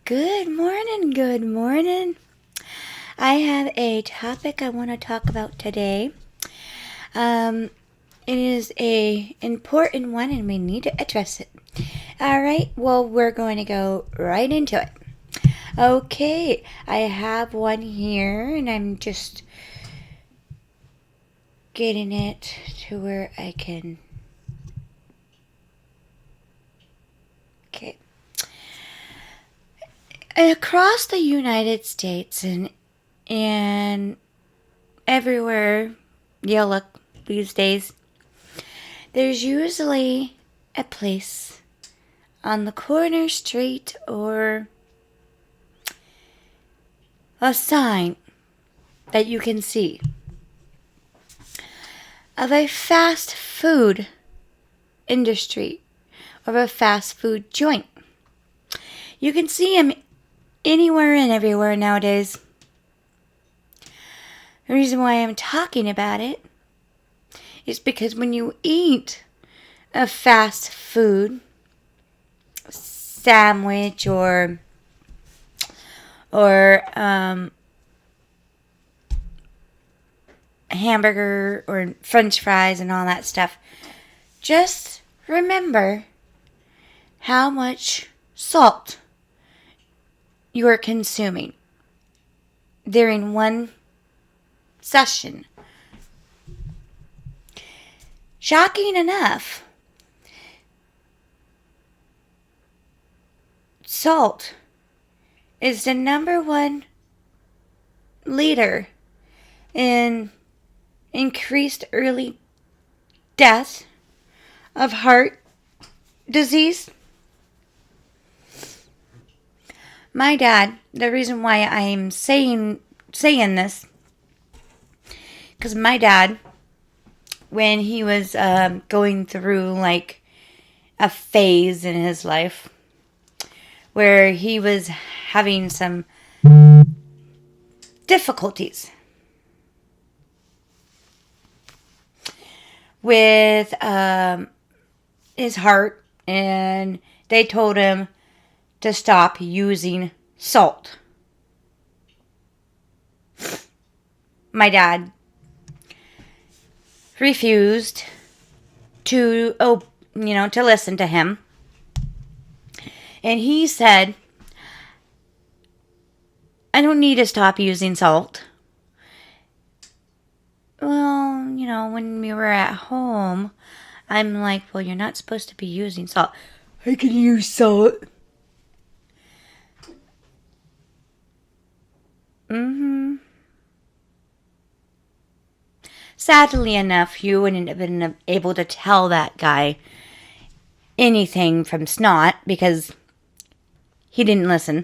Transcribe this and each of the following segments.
Good morning, good morning. I have a topic I want to talk about today. Um, it is a important one and we need to address it. All right, well, we're going to go right into it. Okay, I have one here and I'm just getting it to where I can. Okay. Across the United States and everywhere you look these days, there's usually a place on the corner street or a sign that you can see of a fast food industry or a fast food joint. You can see them anywhere and everywhere nowadays. The reason why I'm talking about it is because when you eat a fast food sandwich or hamburger or french fries and all that stuff, just remember how much salt you are consuming during one session. Shocking enough, salt is the number one leader in increased early death of heart disease. My dad, the reason why I'm saying this, because my dad, when he was going through like a phase in his life where he was having some difficulties with his heart, and they told him to stop using salt. My dad refused to listen to him, and he said, I don't need to stop using salt. Well, when we were at home, I'm like, well, you're not supposed to be using salt. I can use salt. Sadly enough, you wouldn't have been able to tell that guy anything from snot because he didn't listen.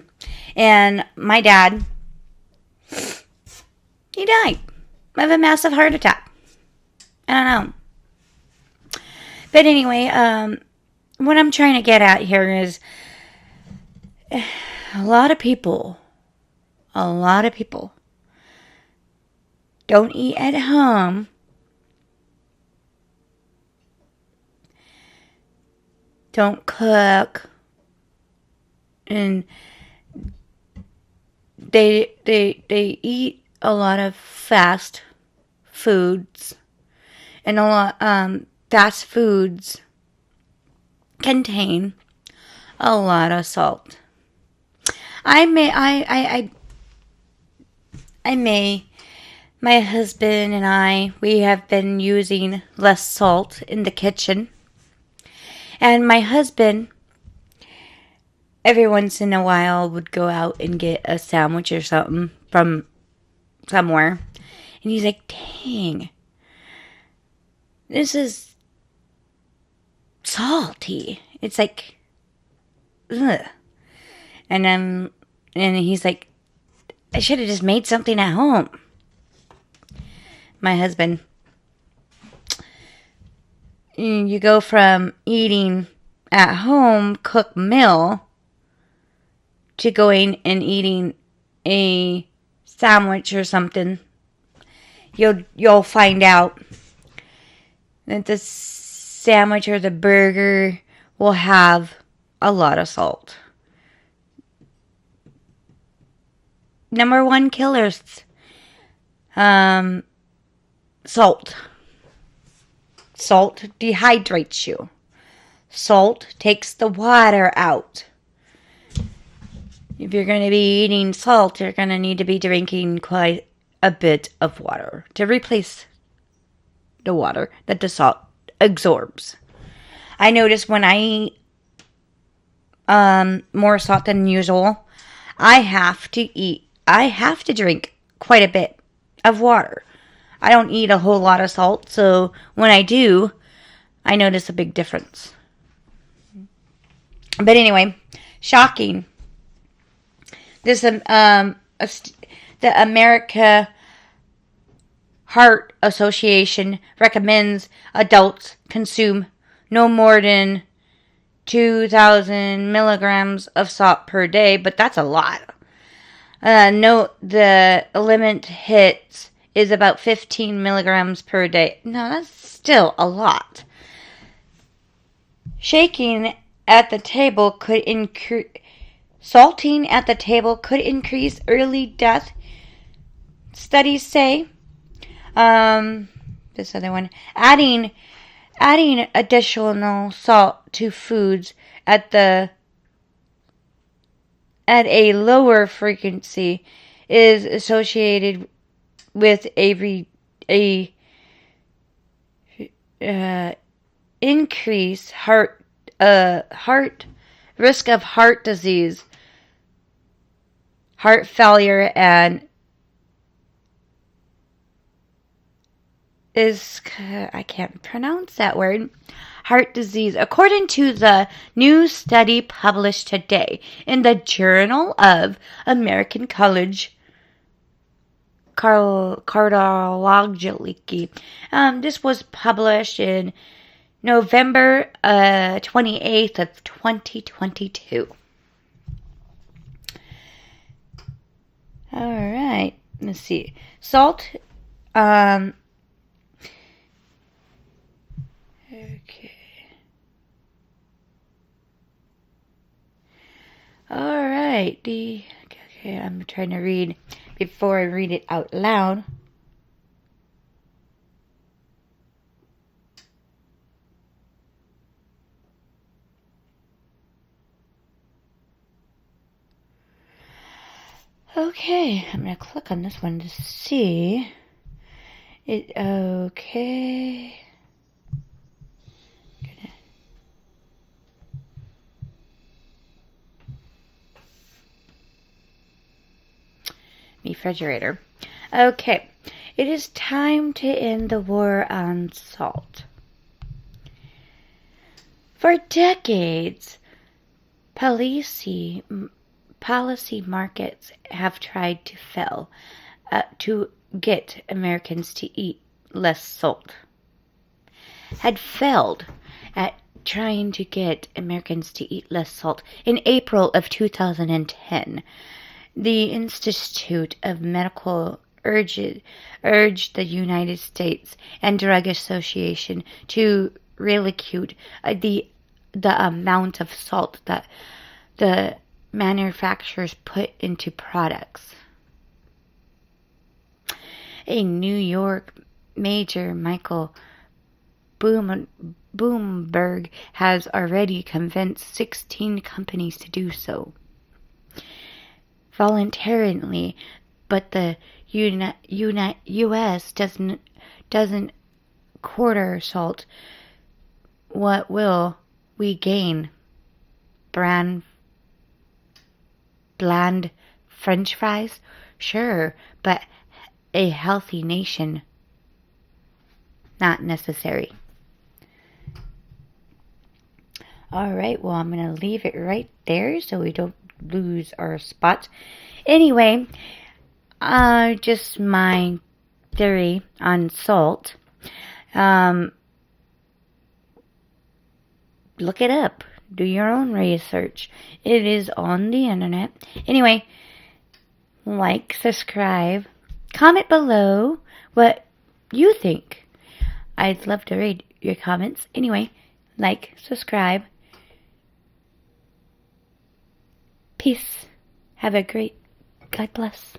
And my dad, he died of a massive heart attack. I don't know. But anyway, what I'm trying to get at here is a lot of people don't eat at home don't cook, and they eat a lot of fast foods, and a lot fast foods contain a lot of salt. My husband and we have been using less salt in the kitchen. And my husband, every once in a while, would go out and get a sandwich or something from somewhere. And he's like, dang, this is salty. It's like, ugh. And he's like, I should have just made something at home. My husband, you go from eating at home cooked meal to going and eating a sandwich or something. You'll find out that the sandwich or the burger will have a lot of salt. number one killers. Salt. Salt dehydrates you. Salt takes the water out. If you're going to be eating salt, you're going to need to be drinking quite a bit of water to replace the water that the salt absorbs. I notice when I eat more salt than usual, I have to drink quite a bit of water. I don't eat a whole lot of salt, so when I do, I notice a big difference. But anyway, shocking. This the America Heart Association recommends adults consume no more than 2,000 milligrams of salt per day, but that's a lot. Note the limit hits is about 15 milligrams per day. No, that's still a lot. Salting at the table could increase early death, studies say. This other one, adding additional salt to foods at a lower frequency is associated with a increased risk of heart disease, heart failure, and I can't pronounce that word. Heart disease, according to the new study published today in the Journal of American College Cardiology. This was published in November 28th of 2022. All right, let's see. Salt. Okay. All right. Okay, I'm trying to read before I read it out loud. Okay, I'm going to click on this one to see it. Okay. Refrigerator. Okay, it is time to end the war on salt. For decades, policy markets have tried to get Americans to eat less salt. Had failed at trying to get Americans to eat less salt. In April of 2010, the Institute of Medical urged the United States and Drug Association to regulate the amount of salt that the manufacturers put into products. A New York major, Michael Bloomberg, has already convinced 16 companies to do so voluntarily, but the U.S. doesn't quarter salt. What will we gain? Bland French fries? Sure, but a healthy nation? Not necessary. Alright, well, I'm going to leave it right there so we don't lose our spot. Anyway, just my theory on salt. Look it up. Do your own research. It is on the internet. Anyway, like, subscribe, comment below what you think. I'd love to read your comments. Anyway, like, subscribe. Peace. Have a great God bless.